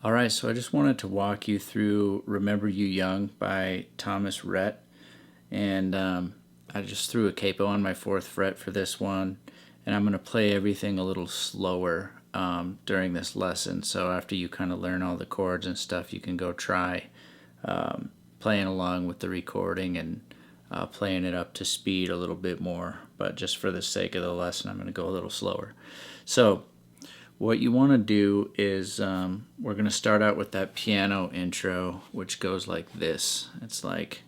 Alright, so I just wanted to walk you through Remember You Young by Rhett. And I just threw a capo on my 4th fret for this one. And I'm going to play everything a little slower during this lesson. So after you kind of learn all the chords and stuff, you can go try playing along with the recording and playing it up to speed a little bit more. But just for the sake of the lesson, I'm going to go a little slower. So what you want to do is we're going to start out with that piano intro, which goes like this. It's like...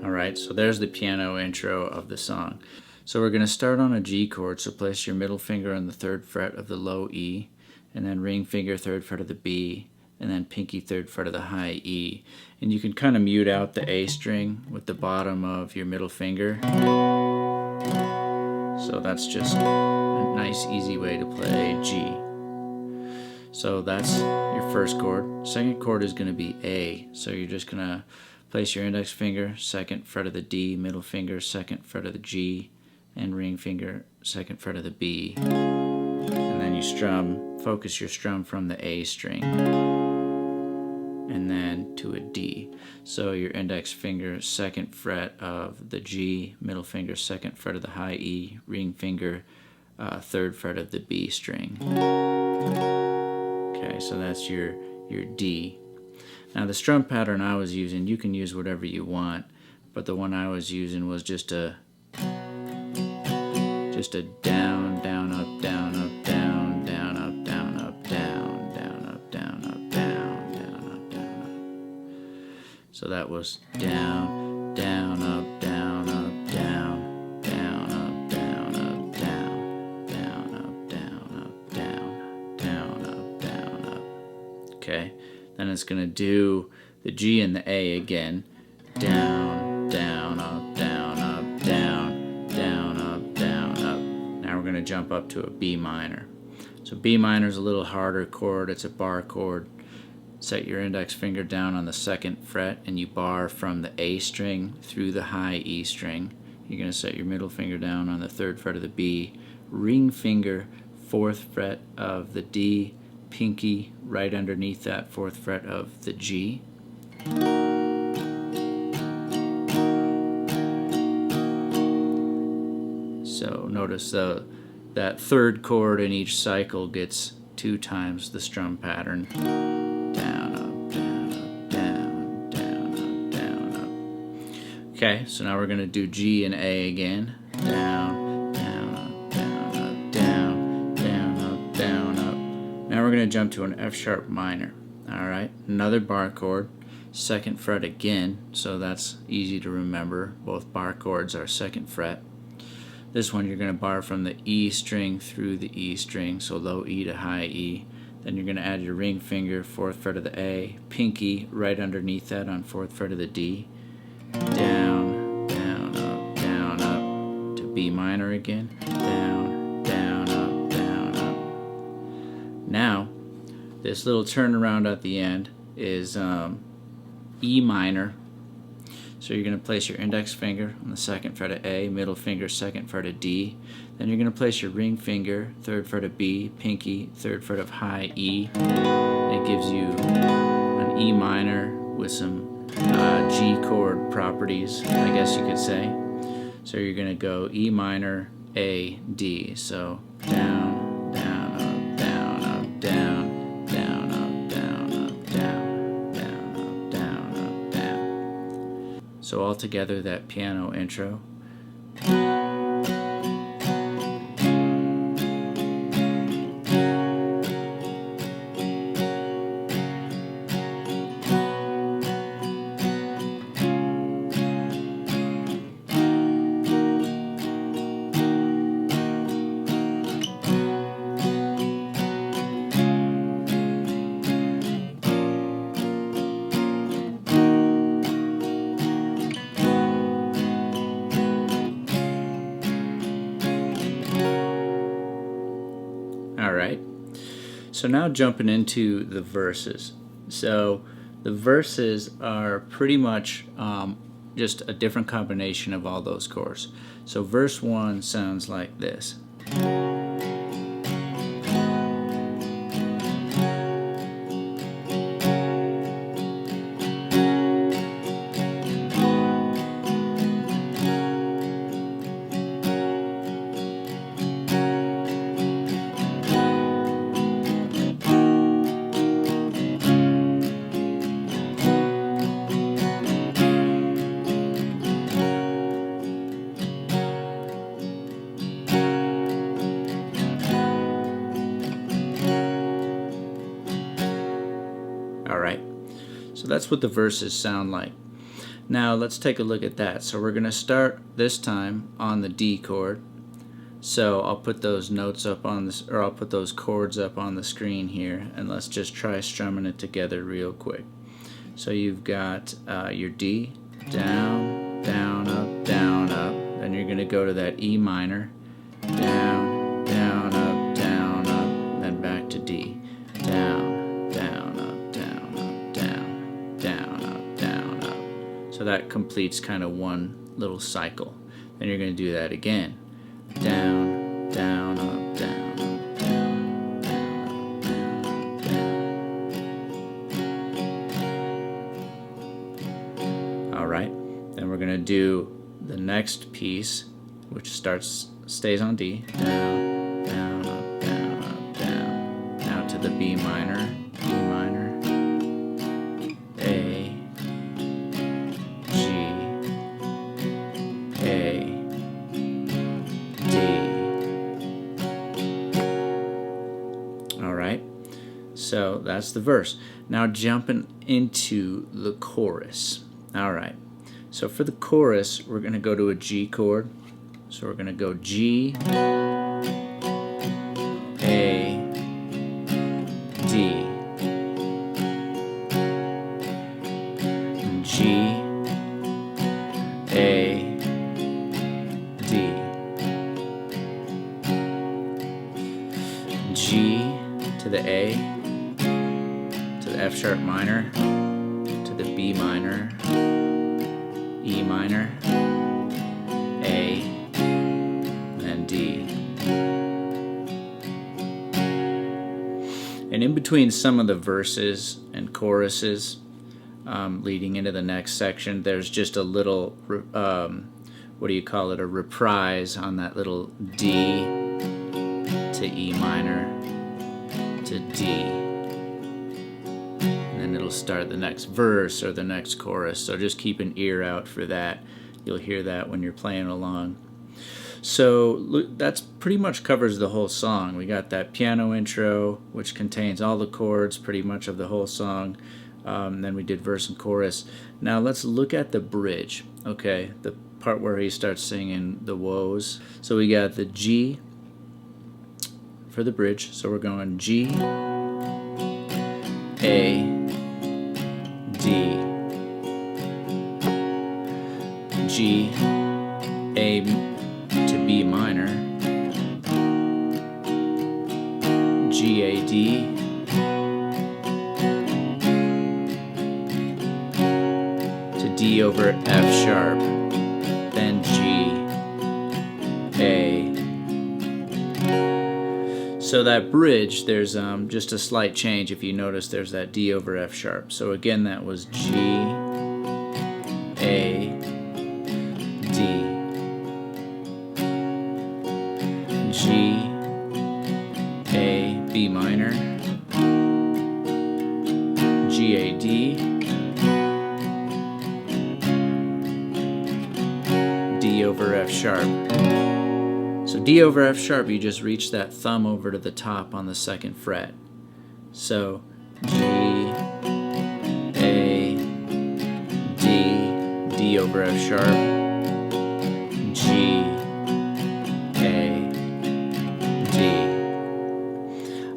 Alright, so there's the piano intro of the song. So we're going to start on a G chord, so place your middle finger on the 3rd fret of the low E, and then ring finger 3rd fret of the B, and then pinky 3rd fret of the high E. And you can kind of mute out the A string with the bottom of your middle finger. So that's just a nice easy way to play G. So that's your first chord. Second chord is going to be A, so you're just going to place your index finger, 2nd fret of the D, middle finger, 2nd fret of the G, and ring finger, 2nd fret of the B. And then you strum, focus your strum from the A string, and then to a D. So your index finger, 2nd fret of the G, middle finger, 2nd fret of the high E, ring finger, 3rd fret of the B string. Okay, so that's your D. Now the strum pattern I was using, you can use whatever you want, but the one I was using was just a down, down, up, down, up, down, down, up, down, up, down, down, up, down, up, down, down, up, down, up. So that was down, down, up, down, up, down, down, up, down, up, down, down, up, down, up, down, down, up, down, up. Okay? Then it's going to do the G and the A again. Down, down, up, down, up, down, down, up, down, up. Now we're going to jump up to a B minor. So B minor is a little harder chord. It's a bar chord. Set your index finger down on the 2nd fret and you bar from the A string through the high E string. You're going to set your middle finger down on the 3rd fret of the B. Ring finger, 4th fret of the D. Pinky right underneath that 4th fret of the G. So notice that 3rd chord in each cycle gets 2 times the strum pattern. Down, up, down, up, down, down, up, down, up. Okay, so now we're going to do G and A again. Down. Now we're going to jump to an F sharp minor. Alright, another bar chord, 2nd fret again, so that's easy to remember. Both bar chords are 2nd fret. This one you're going to bar from the E string through the E string, so low E to high E. Then you're going to add your ring finger, 4th fret of the A, pinky right underneath that on 4th fret of the D. Down, down, up, to B minor again. Down, down, up. Now, this little turnaround at the end is E minor. So you're going to place your index finger on the 2nd fret of A, middle finger, 2nd fret of D. Then you're going to place your ring finger, 3rd fret of B, pinky, 3rd fret of high E. It gives you an E minor with some G chord properties, I guess you could say. So you're going to go E minor, A, D. So down, down, up, down, up, down, down, up, down, up, down, down, up, down, up, down. So all together, that piano intro. right. So now jumping into the verses. So the verses are pretty much just a different combination of all those chords. So verse 1 sounds like this. Alright, so that's what the verses sound like. Now let's take a look at that. So we're going to start this time on the D chord. So I'll put those notes up on this, or I'll put those chords up on the screen here, and let's just try strumming it together real quick. So you've got your D, down, down, up, then you're going to go to that E minor, down, down, up, then back to D, down, down, up, down, down, up, down, up. So that completes kind of one little cycle. Then you're going to do that again. Down, down, up, down, up, down, down, up, down, down. All right. Then we're going to do the next piece, which stays on D. Down, down, up, down, up, down. Now to the B minor, E minor, A, G, A, Alright, so that's the verse. Now jumping into the chorus. Alright, so for the chorus, we're going to go to a G chord. So we're going to go G, A, D, G, A, D, G to the A, to the F sharp minor, to the B minor, E minor, A, and D. And in between some of the verses and choruses, leading into the next section, there's just a little, what do you call it, a reprise on that little D to E minor to D. And then it'll start the next verse or the next chorus, so just keep an ear out for that. You'll hear that when you're playing along. So that's pretty much covers the whole song. We got that piano intro, which contains all the chords pretty much of the whole song. Then we did verse and chorus. Now let's look at the bridge, okay? The part where he starts singing the woes. So we got the G for the bridge. So we're going G, A, D, G, A to B minor, G, A, D, to D over F sharp, then G, A. So that bridge, there's just a slight change. If you notice, there's that D over F sharp. So again, that was G, A, D, G, A, B minor, G, A, D, D over F sharp. So D over F sharp, you just reach that thumb over to the top on the second fret. So G, A, D, D over F sharp, G, A, D.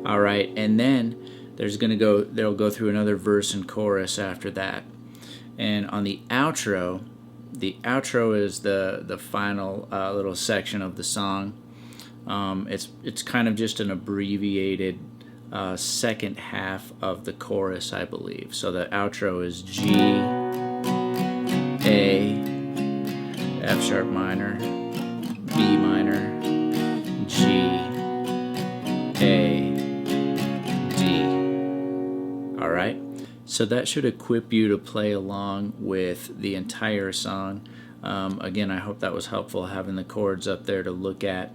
All right, and then they'll go through another verse and chorus after that. And on the outro is the final little section of the song. It's kind of just an abbreviated second half of the chorus, I believe. So the outro is G, A, F sharp minor, B minor, G, A, D. All right? So that should equip you to play along with the entire song. Again, I hope that was helpful, having the chords up there to look at.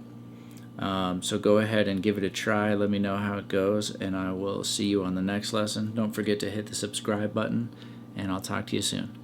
So go ahead and give it a try. Let me know how it goes, and I will see you on the next lesson. Don't forget to hit the subscribe button, and I'll talk to you soon.